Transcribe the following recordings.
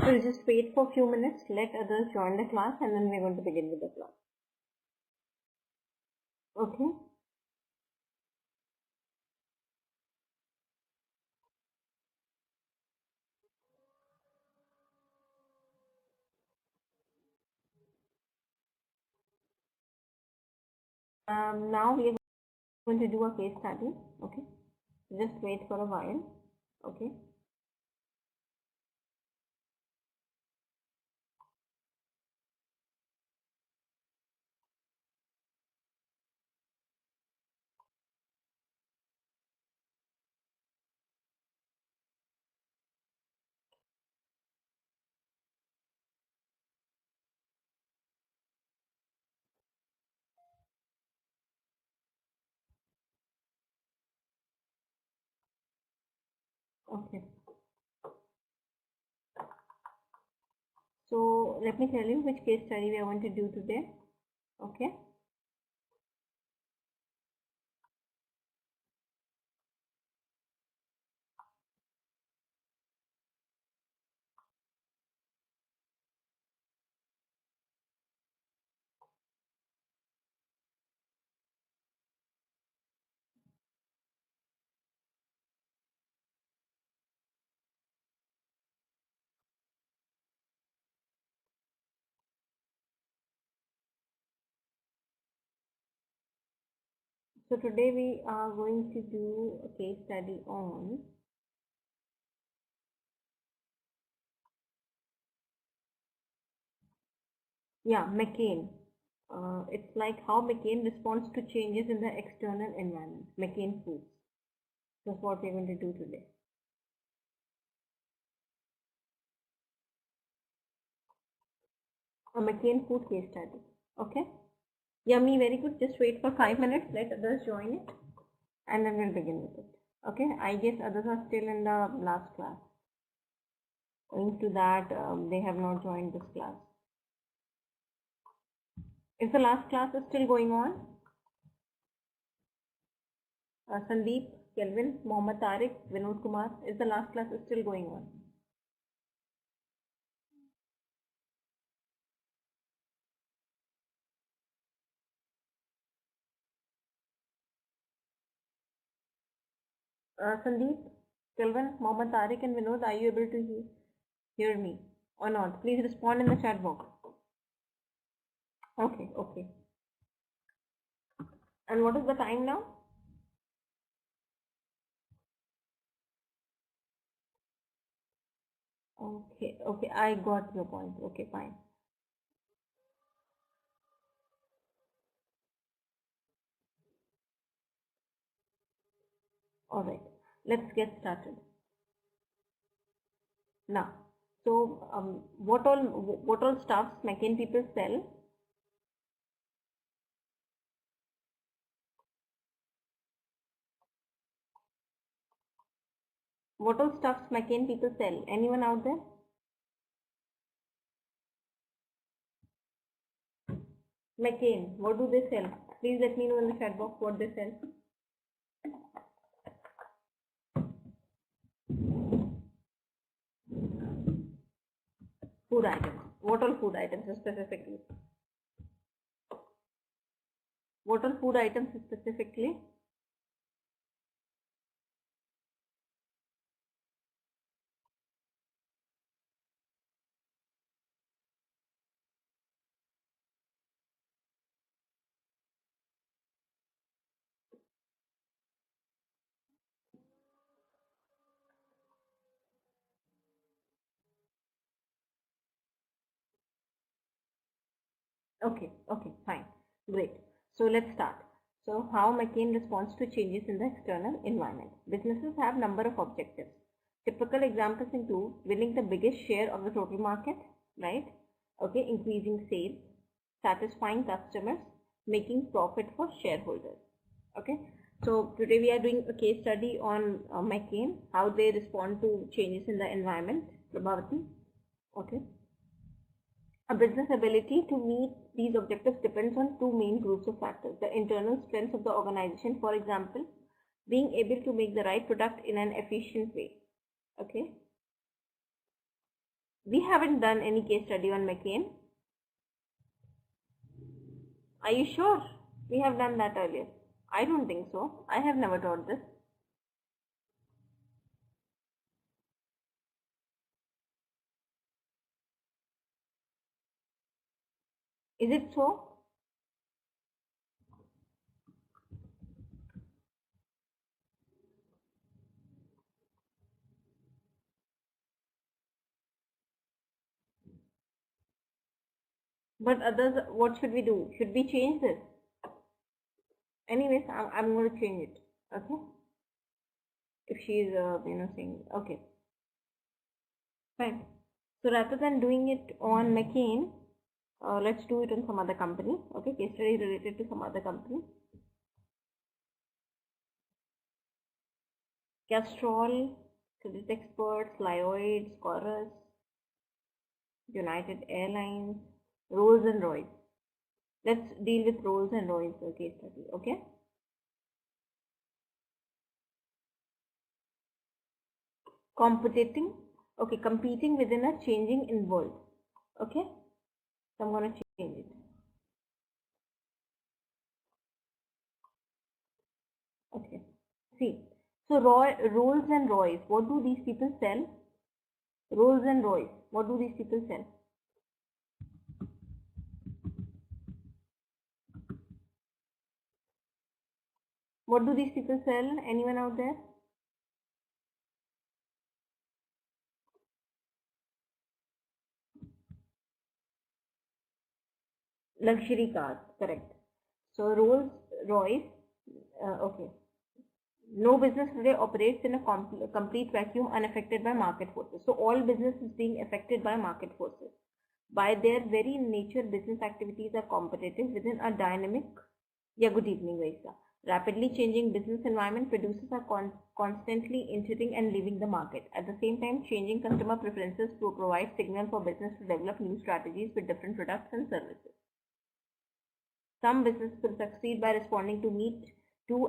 We'll just wait for a few minutes, let others join the class, and then we're going to begin with the class. Okay. Now we are going to do a case study. Okay. Just wait for a while. Okay. Okay. So let me tell you which case study we are going to do today. Okay. So today we are going to do a case study on McCain. It's like how McCain responds to changes in the external environment. McCain Foods. That's what we're going to do today. A McCain food case study. Okay. Yummy, very good. Just wait for 5 minutes. Let others join it, and then we'll begin with it. Okay. I guess others are still in the last class. Owing to that, they have not joined this class. Is the last class is still going on? Sandeep, Kelvin, Mohammed Tariq, Vinod Kumar, is the last class is still going on? Sandeep, Kelvin, Mohammed Tariq and Vinod, are you able to hear me or not? Please respond in the chat box. Okay, okay. And what is the time now? Okay, okay, I got your point. Okay, fine. All right, let's get started. Now, so what all stuffs McCain people sell? What all stuffs McCain people sell? Anyone out there? McCain, what do they sell? Please let me know in the chat box what they sell. Food items. What all food items specifically? What all food items specifically? Okay, okay, fine. Great. So let's start. So how McCain responds to changes in the external environment. Businesses have number of objectives. Typical examples include winning the biggest share of the total market, right? Okay, increasing sales, satisfying customers, making profit for shareholders. Okay, so today we are doing a case study on McCain, how they respond to changes in the environment. Prabhavati. Okay. A business ability to meet these objectives depends on two main groups of factors. The internal strengths of the organization, for example, being able to make the right product in an efficient way. Okay. We haven't done any case study on McCain. Are you sure? We have done that earlier. I don't think so. I have never taught this. Is it so? But others, what should we do? Should we change this? Anyways, I'm going to change it. Okay? If she is, saying, okay, fine. So rather than doing it on McCain, let's do it on some other company. Okay, case study related to some other company. Castrol, Credit Experts, Lloyds, Chorus, United Airlines, Rolls and Royce. Let's deal with Rolls and Royce case study. Okay. Competing within a changing in world. Okay, so I'm going to change it. Okay, see, so Rolls and Royce, what do these people sell? Rolls and Royce, what do these people sell? What do these people sell? Anyone out there? Luxury cars, correct. So Rolls Royce, okay. No business today operates in a complete vacuum unaffected by market forces. So all business is being affected by market forces. By their very nature, business activities are competitive within a dynamic, yeah, good evening, Vaisa. Rapidly changing business environment, producers are constantly entering and leaving the market. At the same time, changing customer preferences to provide signal for business to develop new strategies with different products and services. Some businesses will succeed by responding to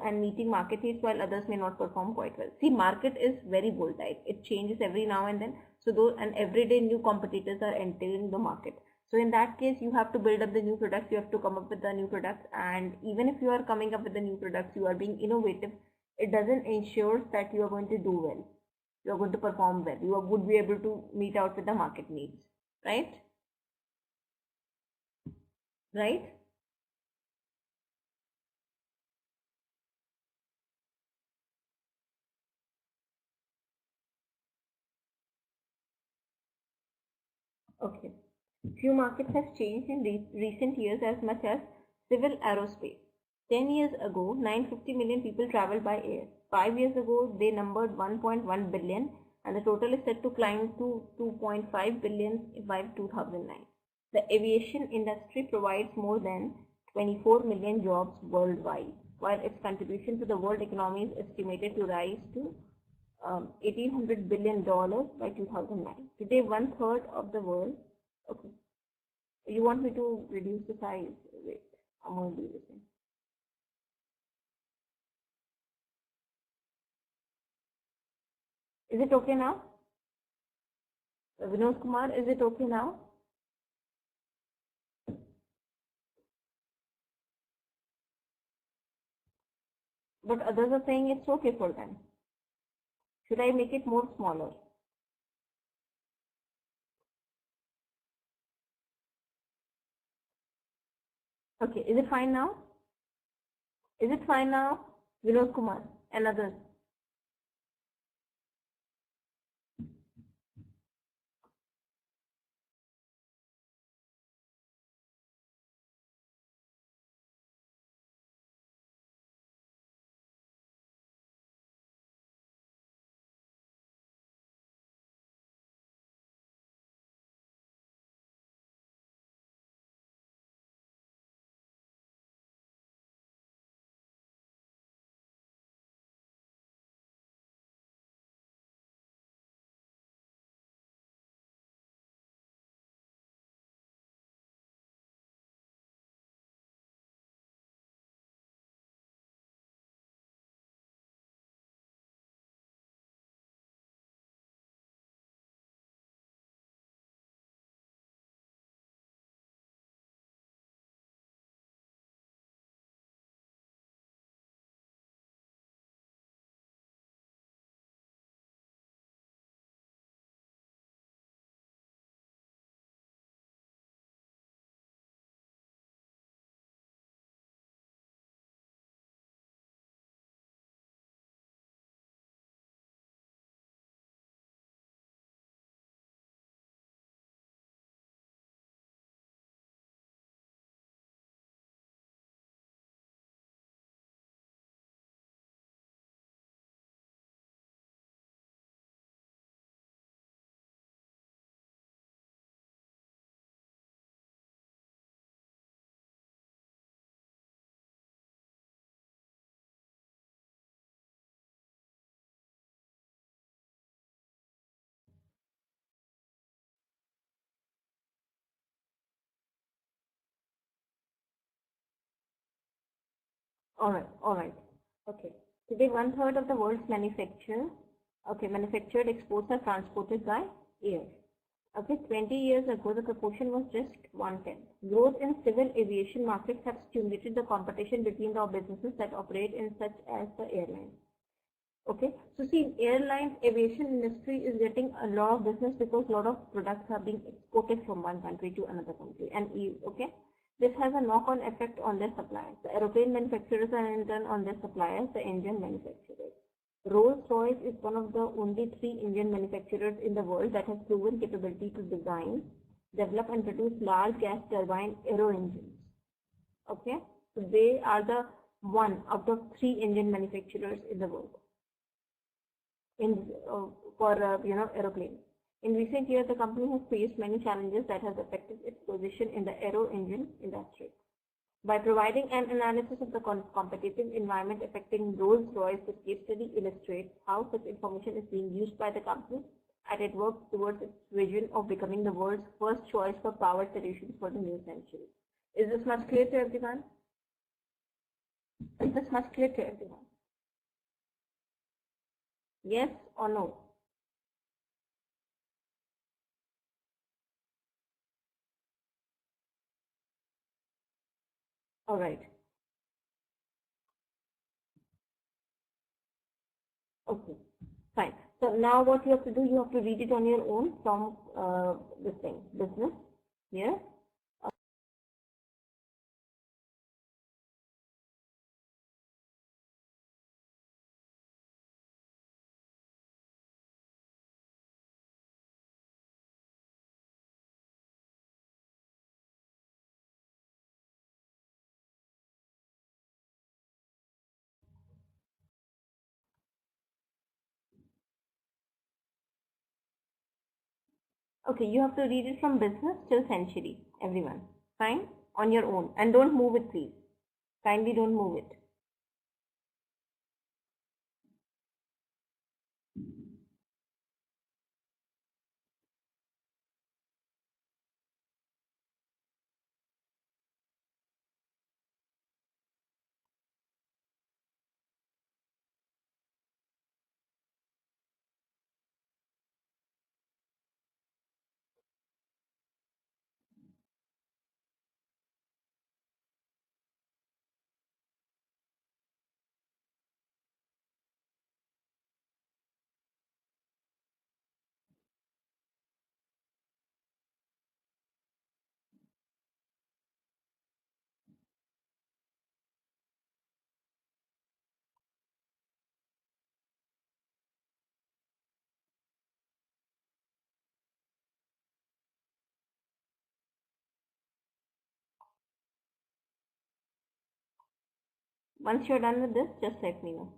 and meeting market needs, while others may not perform quite well. See, market is very volatile. It changes every now and then. So those and every day new competitors are entering the market. So in that case, you have to build up the new products. You have to come up with the new products. And even if you are coming up with the new products, you are being innovative. It doesn't ensure that you are going to do well. You are going to perform well. You would be able to meet out with the market needs, right? Right? Okay. Few markets have changed in recent years as much as civil aerospace. 10 years ago, 950 million people traveled by air. 5 years ago, they numbered 1.1 billion, and the total is set to climb to 2.5 billion by 2009. The aviation industry provides more than 24 million jobs worldwide, while its contribution to the world economy is estimated to rise to $1,800 billion by 2009. Today, one third of the world. Okay. You want me to reduce the size? Wait, I'm going to do this thing. Is it okay now? Vinod Kumar, is it okay now? But others are saying it's okay for them. Should I make it more smaller? Okay, is it fine now? Is it fine now? Vinod Kumar and others. All right. Okay. Today, 1/3 of the world's manufactured exports are transported by air. Okay, 20 years ago, the proportion was just 1/10. Growth in civil aviation markets have stimulated the competition between the businesses that operate in such as the airlines. Okay, so see, airlines, aviation industry is getting a lot of business because a lot of products are being exported from one country to another country, and okay, this has a knock-on effect on their suppliers. The aeroplane manufacturers are in turn on their suppliers, the engine manufacturers. Rolls-Royce is one of the only 3 engine manufacturers in the world that has proven capability to design, develop and produce large gas turbine aero engines. Okay, so they are the one out of 3 engine manufacturers in the world for aeroplanes. In recent years, the company has faced many challenges that has affected its position in the aero engine industry. By providing an analysis of the competitive environment affecting Rolls-Royce, this case study illustrates how such information is being used by the company as it works towards its vision of becoming the world's first choice for power solutions for the new century. Is this much clear to everyone? Is this much clear to everyone? Yes or no? All right. Okay. Fine. So now what you have to do, you have to read it on your own from this thing, business. Here. Okay, you have to read it from business till century, everyone. Fine? On your own. And don't move it, please. Kindly don't move it. Once you're done with this, just let me know.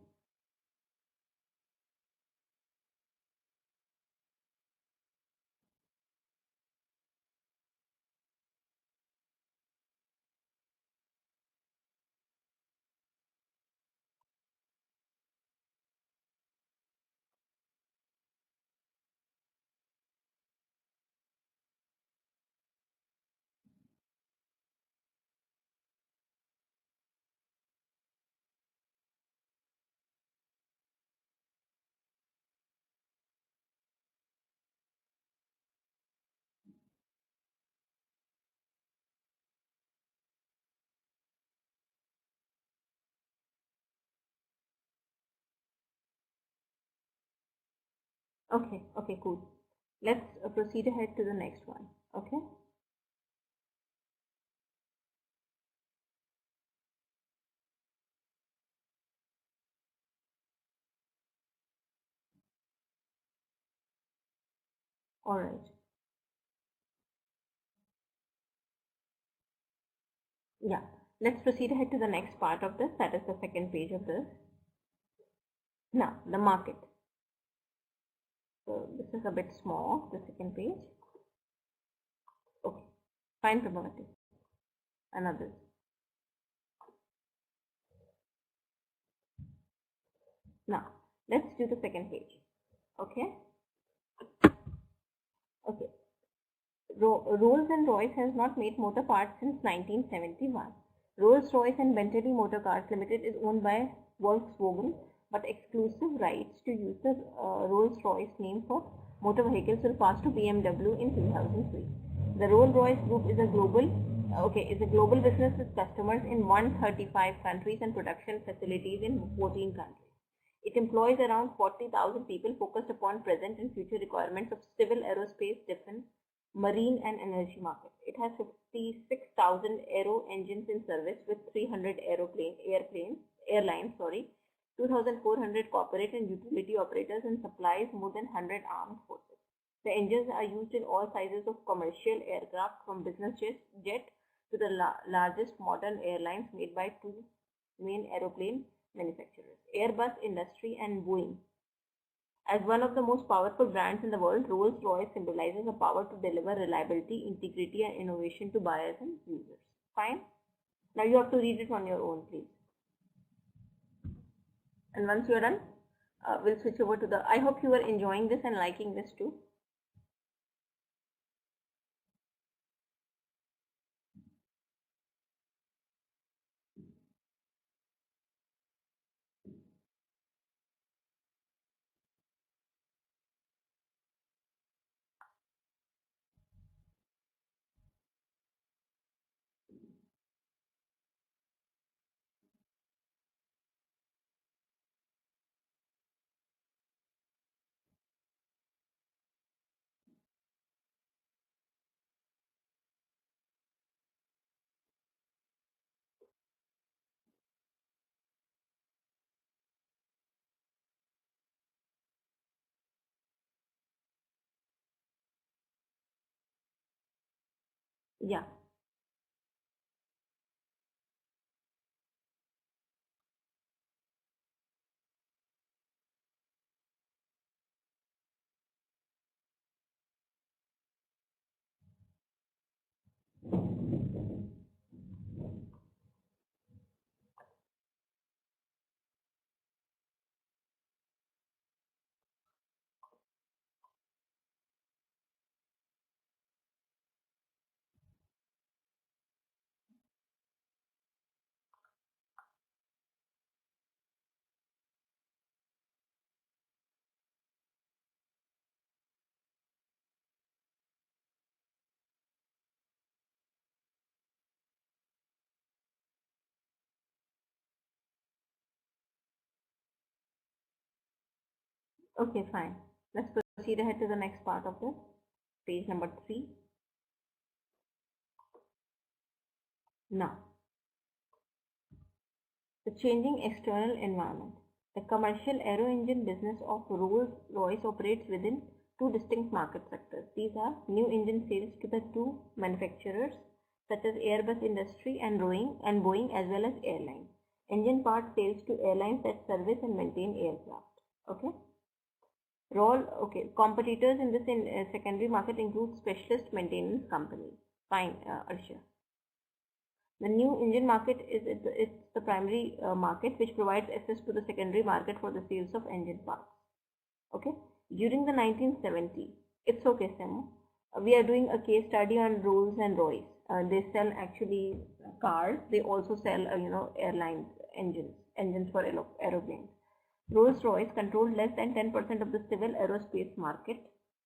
Okay, okay, cool. Let's proceed ahead to the next one. Okay. All right. Yeah. Let's proceed ahead to the next part of this. That is the second page of this. Now, the market. So this is a bit small, the second page. Okay. Fine, Prabhavati. Another. Now, let's do the second page. Okay. Okay. Rolls and Royce has not made motor parts since 1971. Rolls-Royce and Bentley Motor Cars Limited is owned by Volkswagen, but exclusive rights to use the Rolls-Royce name for motor vehicles will pass to BMW in 2003. The Rolls-Royce Group is a global business with customers in 135 countries and production facilities in 14 countries. It employs around 40,000 people focused upon present and future requirements of civil aerospace, defense, marine and energy markets. It has 56,000 aero engines in service with 300 airlines, 2,400 corporate and utility operators, and supplies more than 100 armed forces. The engines are used in all sizes of commercial aircraft, from business jet to the largest modern airlines made by two main aeroplane manufacturers, Airbus Industry and Boeing. As one of the most powerful brands in the world, Rolls-Royce symbolizes the power to deliver reliability, integrity and innovation to buyers and users. Fine? Now you have to read it on your own, please. And once you are done, we'll switch over to the... I hope you are enjoying this and liking this too. Yeah. Okay, fine. Let's proceed ahead to the next part of the page number 3. Now, the changing external environment. The commercial aero engine business of Rolls-Royce operates within two distinct market sectors. These are new engine sales to the two manufacturers such as Airbus Industry and Boeing, as well as airlines. Engine part sales to airlines that service and maintain aircraft. Competitors in this secondary market include specialist maintenance companies. Fine, Arsha. The new engine market is the primary market which provides access to the secondary market for the sales of engine parts. Okay. During the 1970s, it's okay, Sam. We are doing a case study on Rolls and Royce. They sell actually cars. They also sell, airlines engines for aeroplanes. Rolls-Royce controlled less than 10% of the civil aerospace market.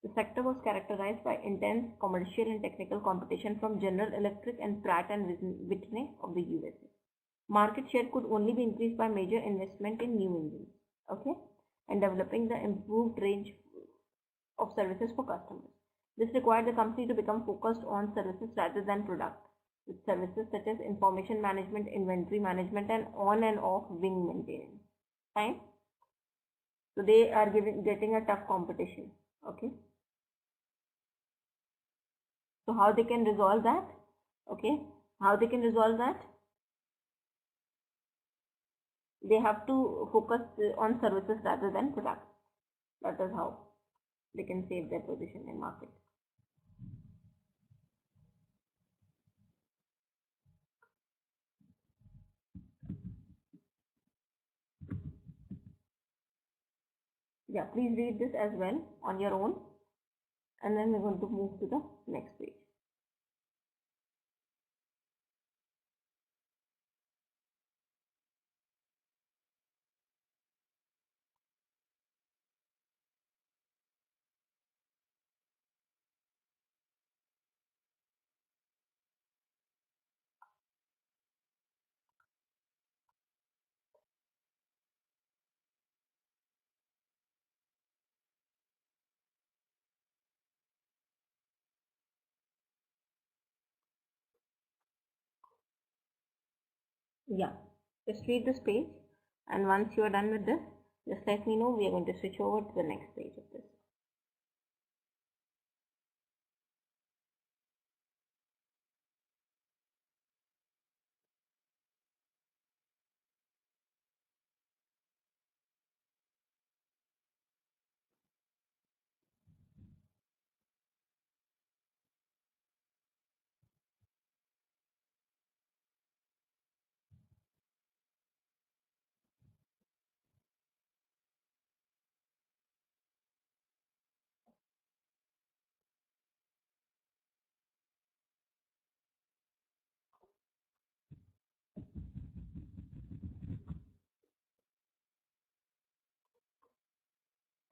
The sector was characterized by intense commercial and technical competition from General Electric and Pratt and Whitney of the USA. Market share could only be increased by major investment in new engines, and developing the improved range of services for customers. This required the company to become focused on services rather than product, with services such as information management, inventory management, and on and off wing maintenance. Fine. So they are getting a tough competition. Okay. So how they can resolve that? How they can resolve that? They have to focus on services rather than products. That is how they can save their position in market. Yeah, please read this as well on your own, and then we're going to move to the next page. Yeah, just read this page, and once you are done with this, just let me know. We are going to switch over to the next page of this.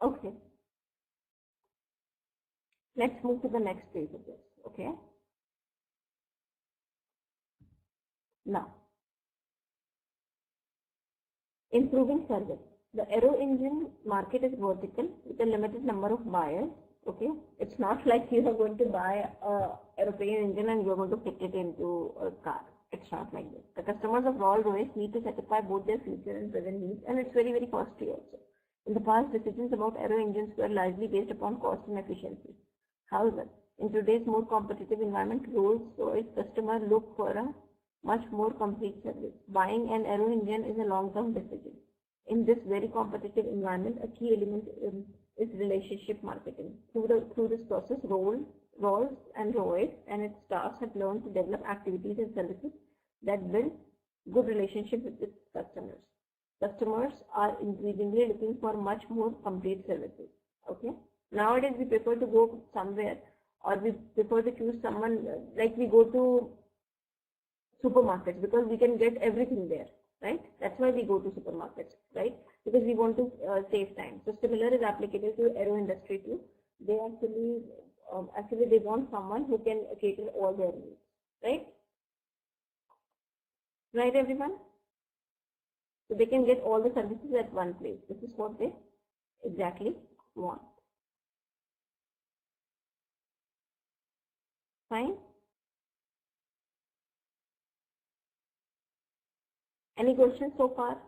Okay, let's move to the next page of this. Okay, now improving service. The aero engine market is vertical with a limited number of buyers. Okay, it's not like you are going to buy a aeroplane engine and you're going to fit it into a car. It's not like this. The customers of Rolls-Royce need to satisfy both their future and present needs, and it's very, very costly also. In the past, decisions about aero engines were largely based upon cost and efficiency. However, in today's more competitive environment, Rolls-Royce customers look for a much more complete service. Buying an aero engine is a long-term decision. In this very competitive environment, a key element is relationship marketing. Through this process, Rolls and Royce and its staffs have learned to develop activities and services that build good relationships with its customers. Customers are increasingly looking for much more complete services. Okay. Nowadays, we prefer to go somewhere, or we prefer to choose someone, like we go to supermarkets because we can get everything there, right? That's why we go to supermarkets, right? Because we want to save time. So similar is applicable to aero industry too. They actually they want someone who can cater all their needs, right? Right, everyone? So they can get all the services at one place. This is what they exactly want. Fine. Any questions so far?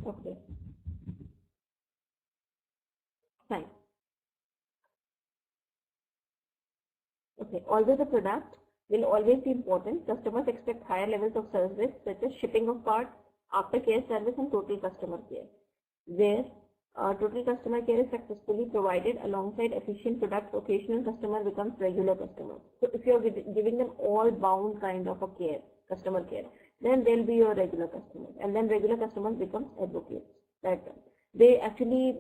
Okay, fine. Okay, although the product will always be important, customers expect higher levels of service such as shipping of parts, aftercare service, and total customer care. Where total customer care is successfully provided alongside efficient product, occasional customer becomes regular customer. So if you're giving them all bound kind of a care, customer care, then they'll be your regular customers, and then regular customers becomes advocates. Right? They actually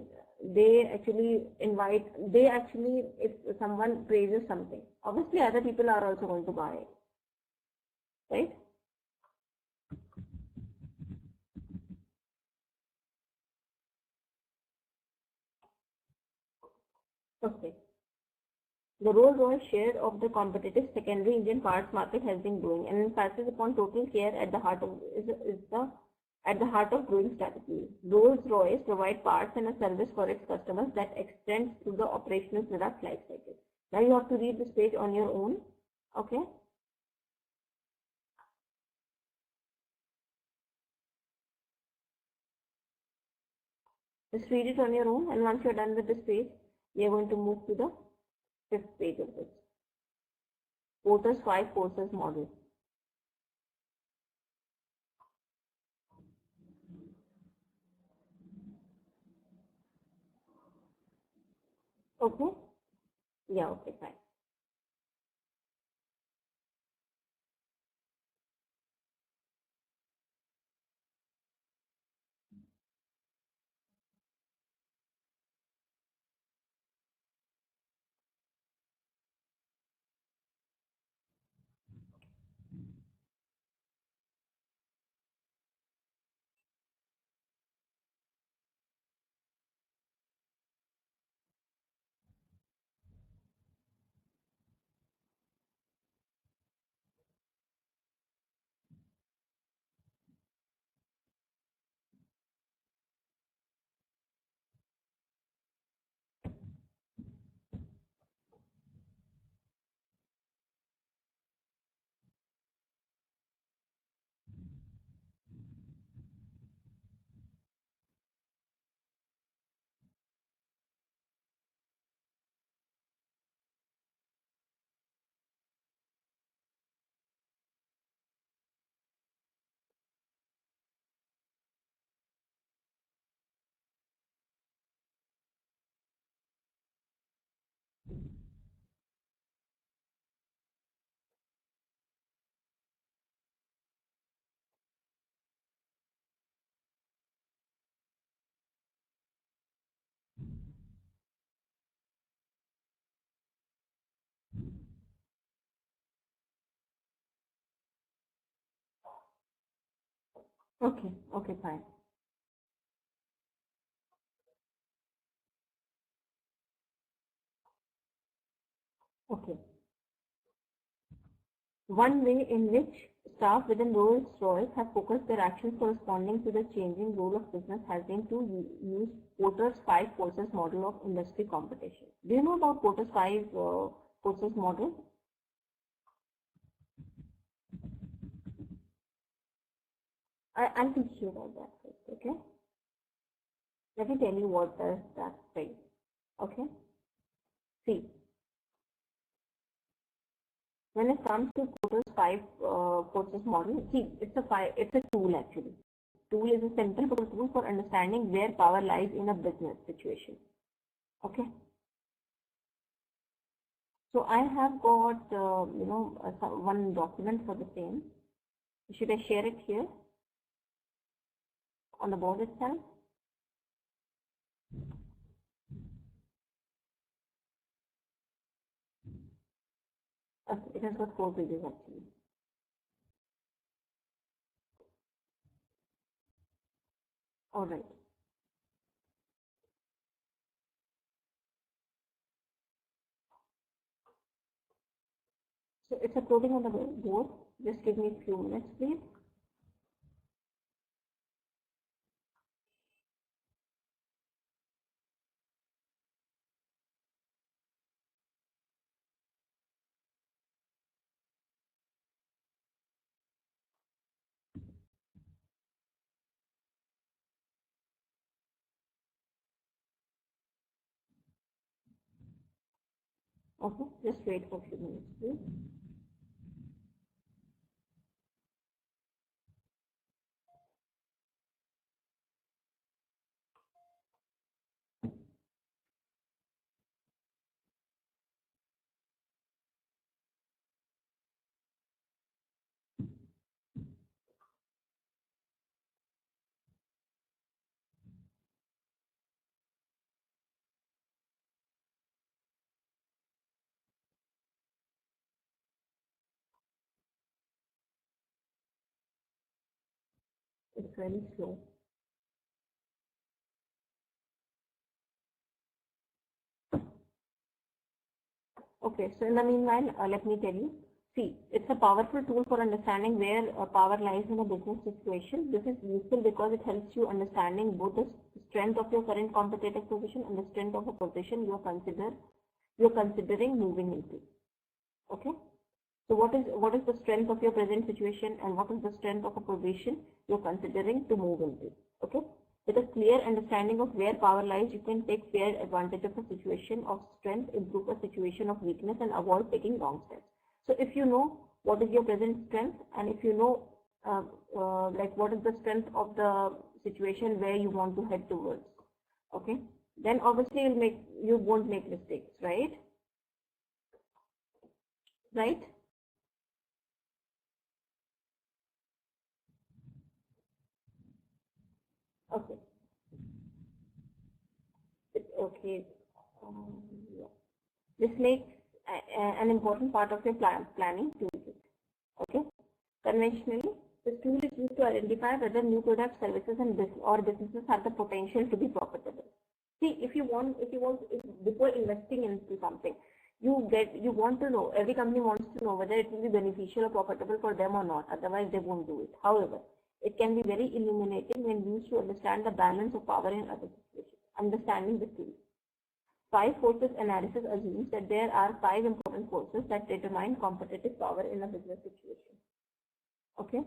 if someone praises something, obviously other people are also going to buy it, right? Okay. The Rolls-Royce share of the competitive secondary engine parts market has been growing and emphasis upon total care at the heart of growing strategy. Rolls-Royce provide parts and a service for its customers that extends to the operational product life cycle. Now you have to read this page on your own. Okay. Just read it on your own, and once you're done with this page, we are going to move to the fifth page of this. Porter's 5 forces model. Okay? Yeah, okay, fine. Okay, okay, fine. Okay. One way in which staff within Rolls-Royce have focused their actions corresponding to the changing role of business has been to use Porter's five forces model of industry competition. Do you know about Porter's five forces model? I'll teach you about that first, okay? Let me tell you what does that say, okay? See, when it comes to Porter's five forces model, see, it's a tool actually. Tool is a central tool for understanding where power lies in a business situation. Okay. So I have got one document for the same. Should I share it here on the board itself? Okay, it has got 4 pages actually. All right. So it's uploading on the board. Just give me a few minutes, please. Okay, just wait for a few minutes, please. It's very slow. Okay, so in the meanwhile, let me tell you. See, it's a powerful tool for understanding where power lies in a business situation. This is useful because it helps you understanding both the strength of your current competitive position and the strength of a position you're considering moving into. Okay. So what is the strength of your present situation and what is the strength of a position you're considering to move into? Okay. With a clear understanding of where power lies, you can take fair advantage of a situation of strength, improve a situation of weakness, and avoid taking wrong steps. So if you know what is your present strength, and if you know like what is the strength of the situation where you want to head towards, okay, then obviously you won't make mistakes, right? Right? Okay. Okay. Yeah. This makes an important part of your planning toolkit. Okay. Conventionally, this tool is used to identify whether new products, services, and businesses have the potential to be profitable. See, if before investing into something, you want to know, every company wants to know whether it will be beneficial or profitable for them or not. Otherwise, they won't do it. However, it can be very illuminating when used to understand the balance of power in other situations. Understanding the tool. Five forces analysis assumes that there are 5 important forces that determine competitive power in a business situation. Okay.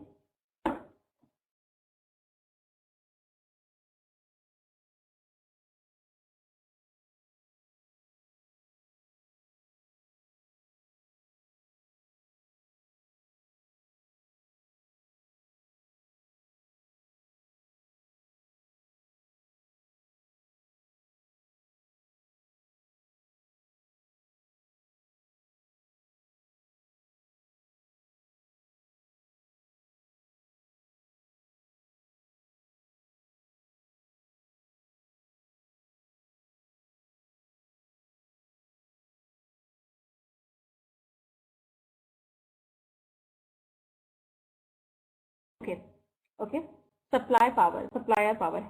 Okay. Okay. Supplier power.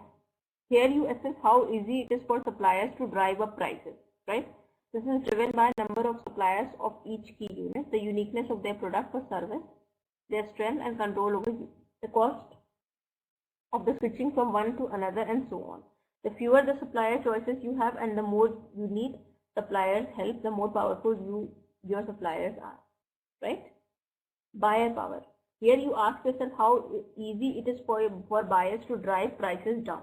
Here you assess how easy it is for suppliers to drive up prices, right? This is driven by number of suppliers of each key unit, the uniqueness of their product or service, their strength and control over the cost of the switching from one to another, and so on. The fewer the supplier choices you have and the more you need suppliers help, the more powerful your suppliers are, right? Buyer power. Here you ask yourself how easy it is for buyers to drive prices down.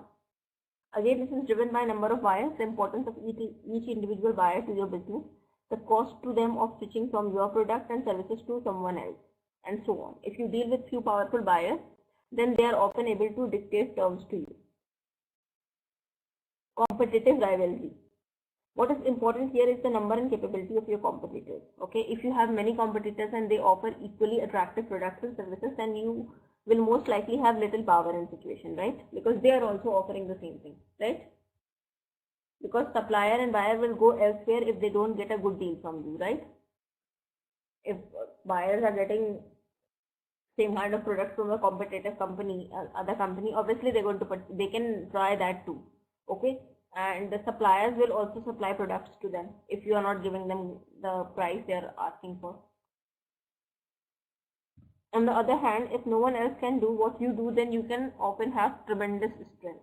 Again, this is driven by number of buyers, the importance of each individual buyer to your business, the cost to them of switching from your product and services to someone else, and so on. If you deal with few powerful buyers, then they are often able to dictate terms to you. Competitive rivalry. What is important here is the number and capability of your competitors. Okay, if you have many competitors and they offer equally attractive products and services, then you will most likely have little power in situation, right? Because they are also offering the same thing, right? Because supplier and buyer will go elsewhere if they don't get a good deal from you, right? If buyers are getting same kind of products from a competitive company, other company, obviously they can try that too. Okay, and the suppliers will also supply products to them if you are not giving them the price they are asking for. On the other hand, if no one else can do what you do, then you can often have tremendous strength.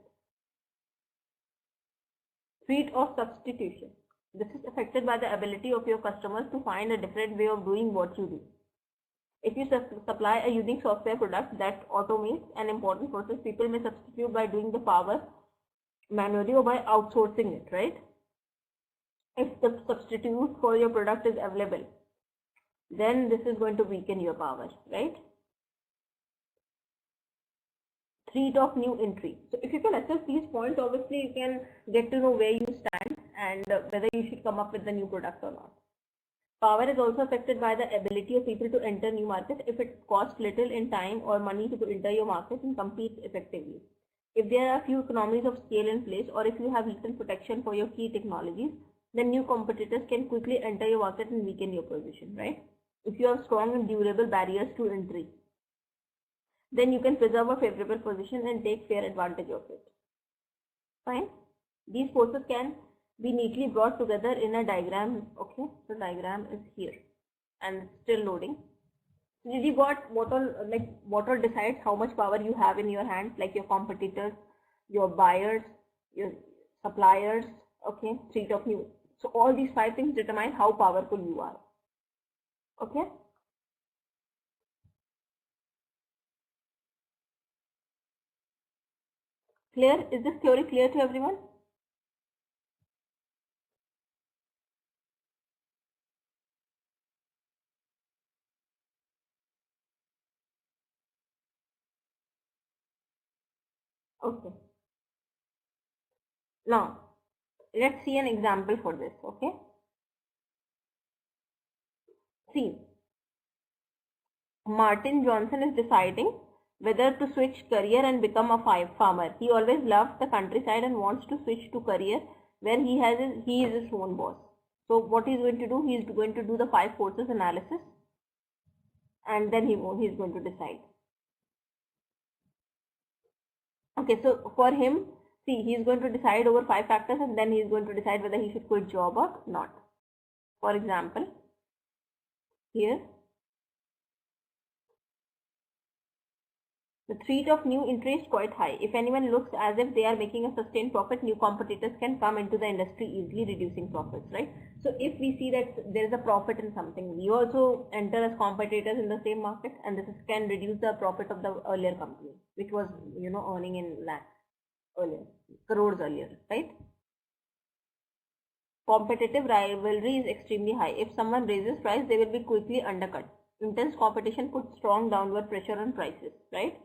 Threat of substitution. This is affected by the ability of your customers to find a different way of doing what you do. If you supply a unique software product that automates an important process, people may substitute by doing the power manually or by outsourcing it, right? If the substitute for your product is available, then this is going to weaken your power, right? Threat of new entry. So if you can assess these points, obviously you can get to know where you stand and whether you should come up with the new product or not. Power is also affected by the ability of people to enter new markets if it costs little in time or money to enter your market and compete effectively. If there are few economies of scale in place, or if you have little protection for your key technologies, then new competitors can quickly enter your market and weaken your position, right? If you have strong and durable barriers to entry, then you can preserve a favorable position and take fair advantage of it. Fine. These forces can be neatly brought together in a diagram. Okay, the diagram is here and still loading. Did you got what all decides how much power you have in your hands, like your competitors, your buyers, your suppliers, okay, threat of new. So all these 5 things determine how powerful you are. Okay. Clear? Is this theory clear to everyone? Okay. Now, let's see an example for this, okay? See, Martin Johnson is deciding whether to switch career and become a farmer. He always loved the countryside and wants to switch to career where he is his own boss. So what he's going to do, he's going to do the 5 forces analysis and then he's going to decide. Okay, so for him, see, he's going to decide over 5 factors and then he's going to decide whether he should quit job or not. For example, here, the threat of new entry is quite high. If anyone looks as if they are making a sustained profit, new competitors can come into the industry easily, reducing profits, right? So if we see that there is a profit in something, we also enter as competitors in the same market, and this can reduce the profit of the earlier company, which was, earning in lakhs earlier, crores earlier, right? Competitive rivalry is extremely high. If someone raises price, they will be quickly undercut. Intense competition puts strong downward pressure on prices, right?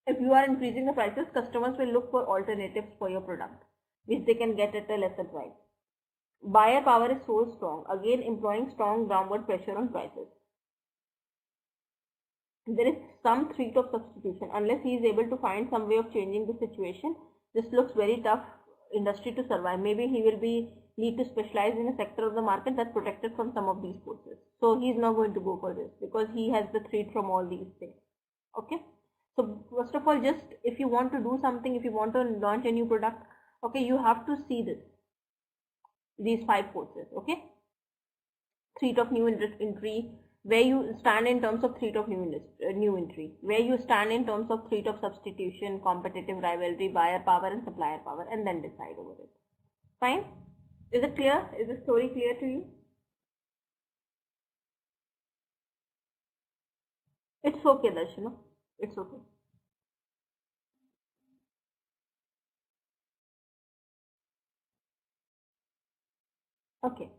If you are increasing the prices, customers will look for alternatives for your product, which they can get at a lesser price. Buyer power is so strong, again employing strong downward pressure on prices. There is some threat of substitution. Unless he is able to find some way of changing the situation, this looks very tough industry to survive. Maybe he will need to specialize in a sector of the market that's protected from some of these forces. So he is not going to go for this because he has the threat from all these things. Okay. So first of all, just if you want to do something, if you want to launch a new product, okay, you have to see these 5 forces. Okay, threat of new entry, where you stand in terms of threat of new entry, where you stand in terms of threat of substitution, competitive rivalry, buyer power and supplier power, and then decide over it. Fine? Is it clear? Is the story clear to you? It's okay, Darshana. It's okay. Okay.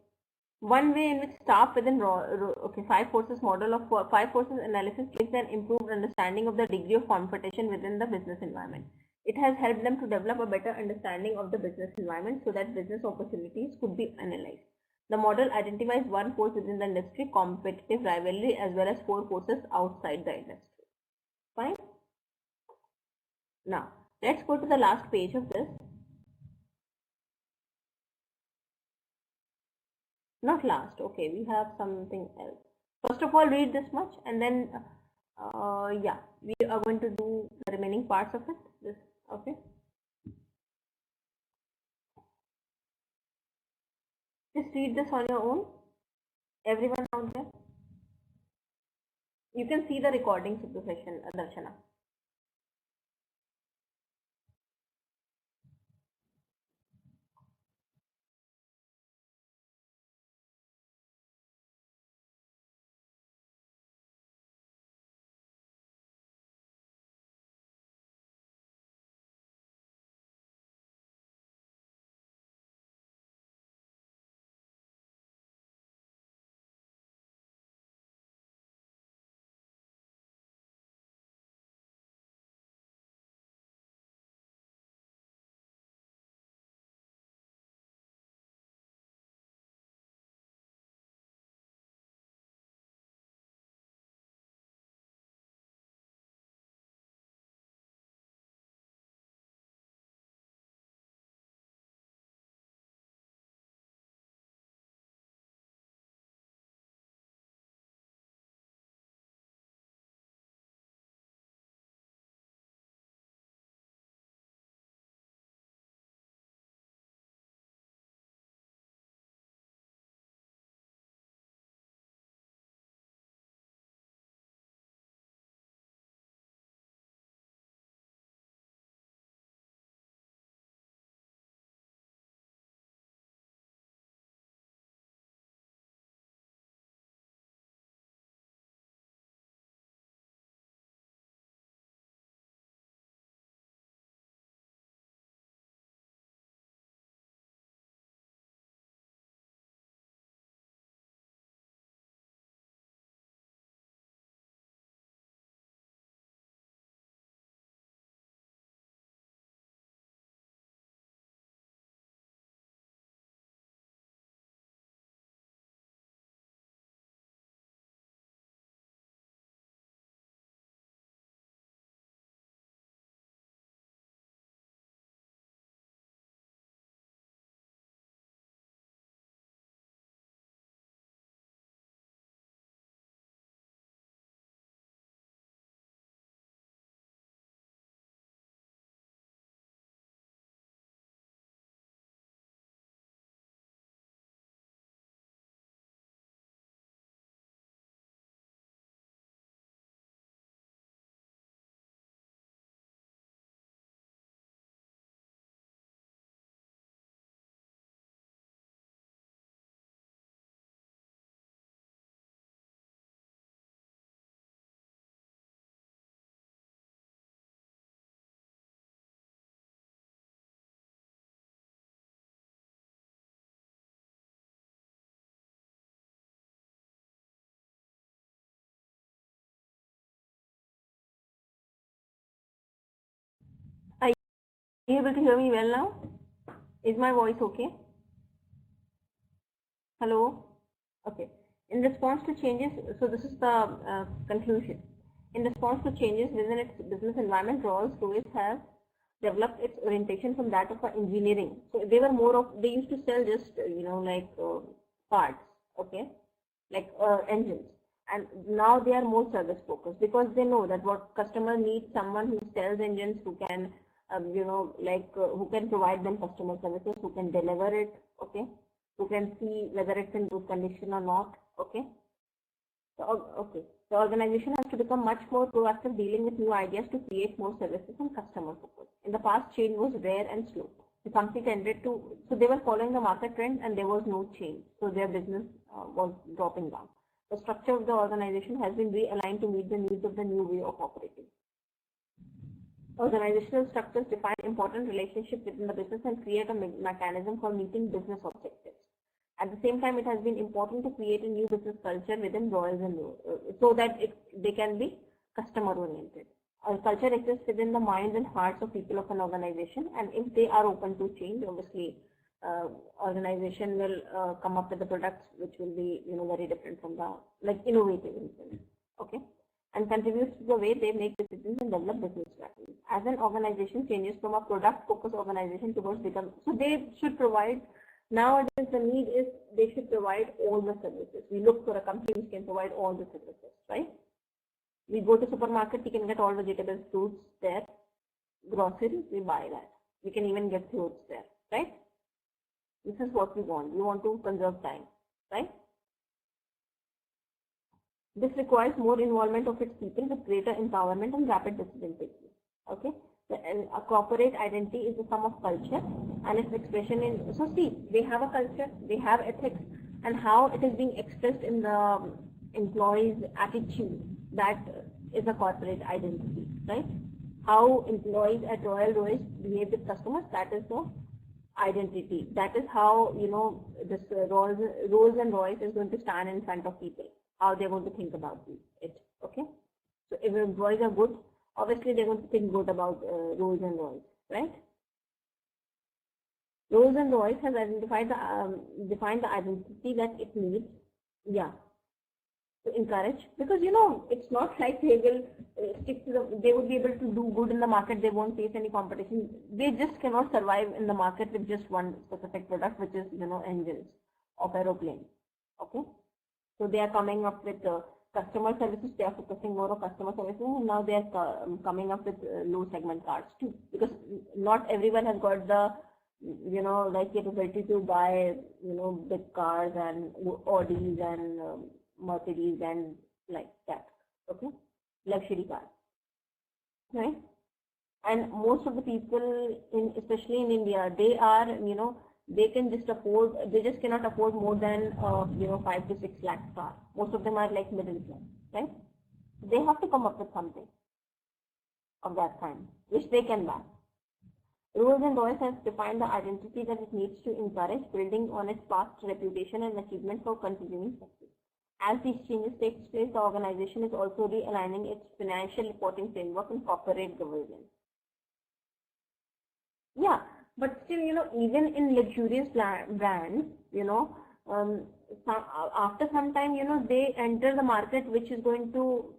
One way in which staff within okay, 5 forces model of 5 forces analysis gives an improved understanding of the degree of competition within the business environment. It has helped them to develop a better understanding of the business environment so that business opportunities could be analyzed. The model identifies 1 force within the industry, competitive rivalry, as well as 4 forces outside the industry. Fine. Now, let's go to the last page of this. Not last, okay, we have something else. First of all, read this much, and then yeah, we are going to do the remaining parts of it. Okay. Just read this on your own. Everyone out there, you can see the recordings of the session, Darshana. Are you able to hear me well now? Is my voice okay? Hello? Okay. In response to changes, so this is the conclusion. In response to changes within its business environment, Rolls-Royce has developed its orientation from that of engineering. So they were more of, they used to sell just, like parts, okay, like engines. and now they are more service focused because they know that what customer needs someone who sells engines, who can who can provide them customer services, who can deliver it, okay, who can see whether it's in good condition or not, okay. So the organization has to become much more proactive, dealing with new ideas to create more services and customer focus. In the past, change was rare and slow. The company tended to, so they were following the market trend and there was no change, so their business was dropping down. The structure of the organization has been realigned to meet the needs of the new way of operating. Organizational structures define important relationships within the business and create a mechanism for meeting business objectives. At the same time, it has been important to create a new business culture within Royals and so that they can be customer oriented. A culture exists within the minds and hearts of people of an organization, and if they are open to change, obviously organization will come up with the products which will be very different from the innovative in sense, okay, and contributes to the way they make decisions and develop business strategies. As an organization changes from a product focused organization towards become, so they should provide. Nowadays, the need is they should provide all the services. We look for a company which can provide all the services, right? We go to supermarket, we can get all vegetables, fruits there, groceries, we buy that. We can even get clothes there, right? This is what we want. We want to conserve time, right? This requires more involvement of its people with greater empowerment and rapid decision taking, okay? A corporate identity is the sum of culture and its expression in, so see, they have a culture, they have ethics, and how it is being expressed in the employees' attitude, that is a corporate identity, right? How employees at Royal Royce behave with customers, that is the identity. That is how, this Rolls and Royce is going to stand in front of people, how they're going to think about it, okay? So if employees are good, obviously they're going to think good about Rolls and Royce, right? Rolls and Royce has identified defined the identity that it needs, to encourage, because it's not like they will stick to they would be able to do good in the market, they won't face any competition. They just cannot survive in the market with just one specific product, which is engines of aeroplanes, okay? So they are coming up with customer services, they are focusing more on customer services, and now they are coming up with low segment cars too, because not everyone has got the capability to buy big cars and Audis and Mercedes and like that, okay, luxury cars, right? And most of the people especially in India, they are they can just afford, they just cannot afford more than 5 to 6 lakh car. Most of them are like middle class, right? They have to come up with something of that kind which they can buy. Rolls and Royce has defined the identity that it needs to encourage, building on its past reputation and achievement for continuing success. As these changes take place, the organization is also realigning its financial reporting framework and corporate governance. Yeah, but still, even in luxurious brands, after some time, they enter the market which is going to,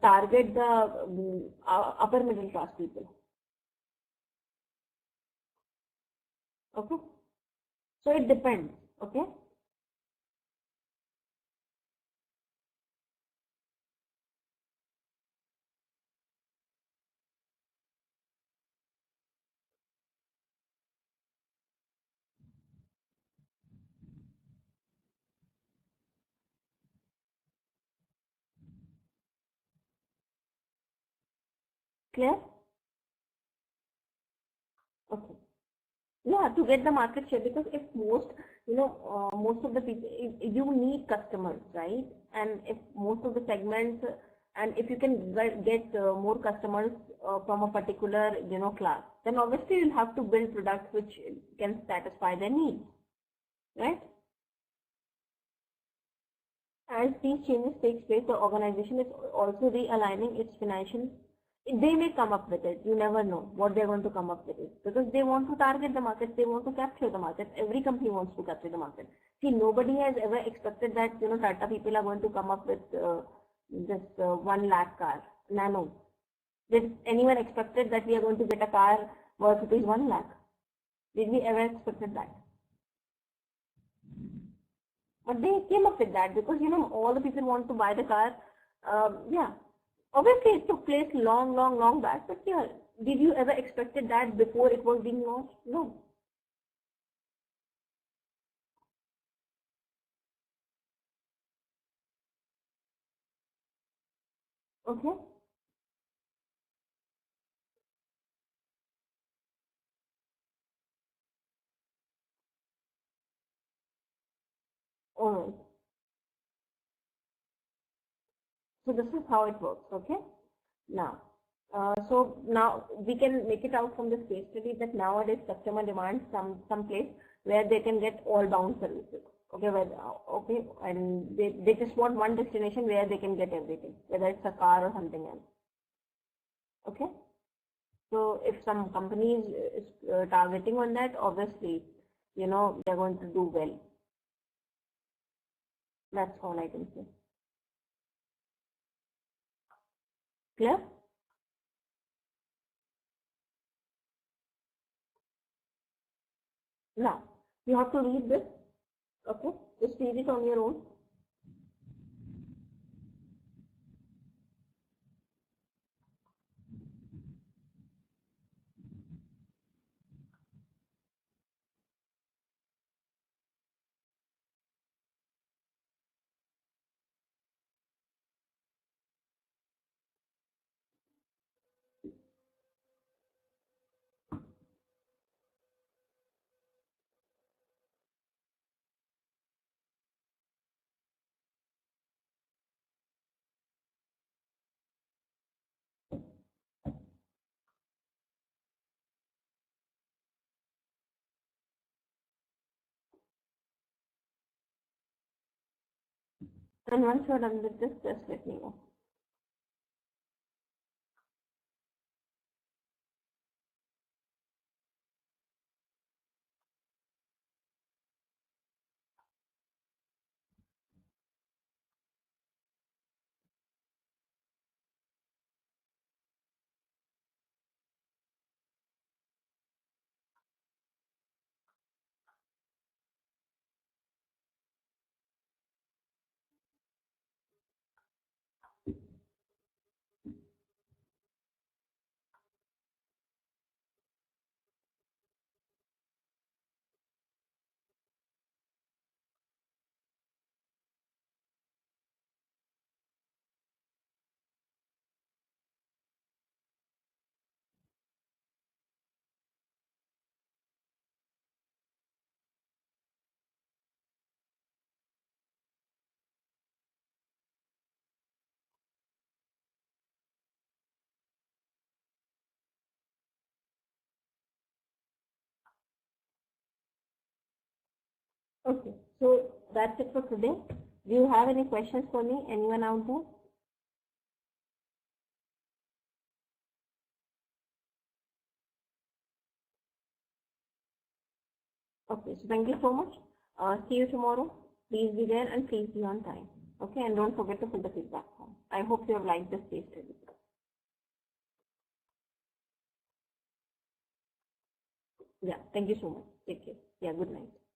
target the upper middle class people. Okay, so it depends. Okay. Clear? Okay. Yeah, to get the market share, because if most of the people, you need customers, right? And if most of the segments, and if you can get more customers from a particular class, then obviously you'll have to build products which can satisfy their needs, right? As these changes take place, the organization is also realigning its financial. They may come up with it. You never know what they're going to come up with it, because they want to target the market. They want to capture the market. Every company wants to capture the market. See, nobody has ever expected that Tata people are going to come up with this 1 lakh car Nano. Did anyone expected that we are going to get a car worth rupees 1 lakh? Did we ever expected that? But they came up with that because all the people want to buy the car. Yeah, obviously it took place long back. But yeah, did you ever expected that before it was being launched? No. Okay. All right. So this is how it works. Okay. Now, so now we can make it out from this case study that nowadays customer demands some place where they can get all bound services. Okay, okay, and they just want one destination where they can get everything, whether it's a car or something else. Okay, so if some company is targeting on that, obviously, they're going to do well. That's all I can say. Clear? Now, you have to read this. Okay, just read it on your own. And once you're done with this, just let me know. Okay, so that's it for today. Do you have any questions for me? Anyone out there? Okay, so thank you so much. See you tomorrow. Please be there and please be on time. Okay, and don't forget to fill the feedback form. I hope you have liked this case study. Yeah, thank you so much. Take care. Yeah, good night.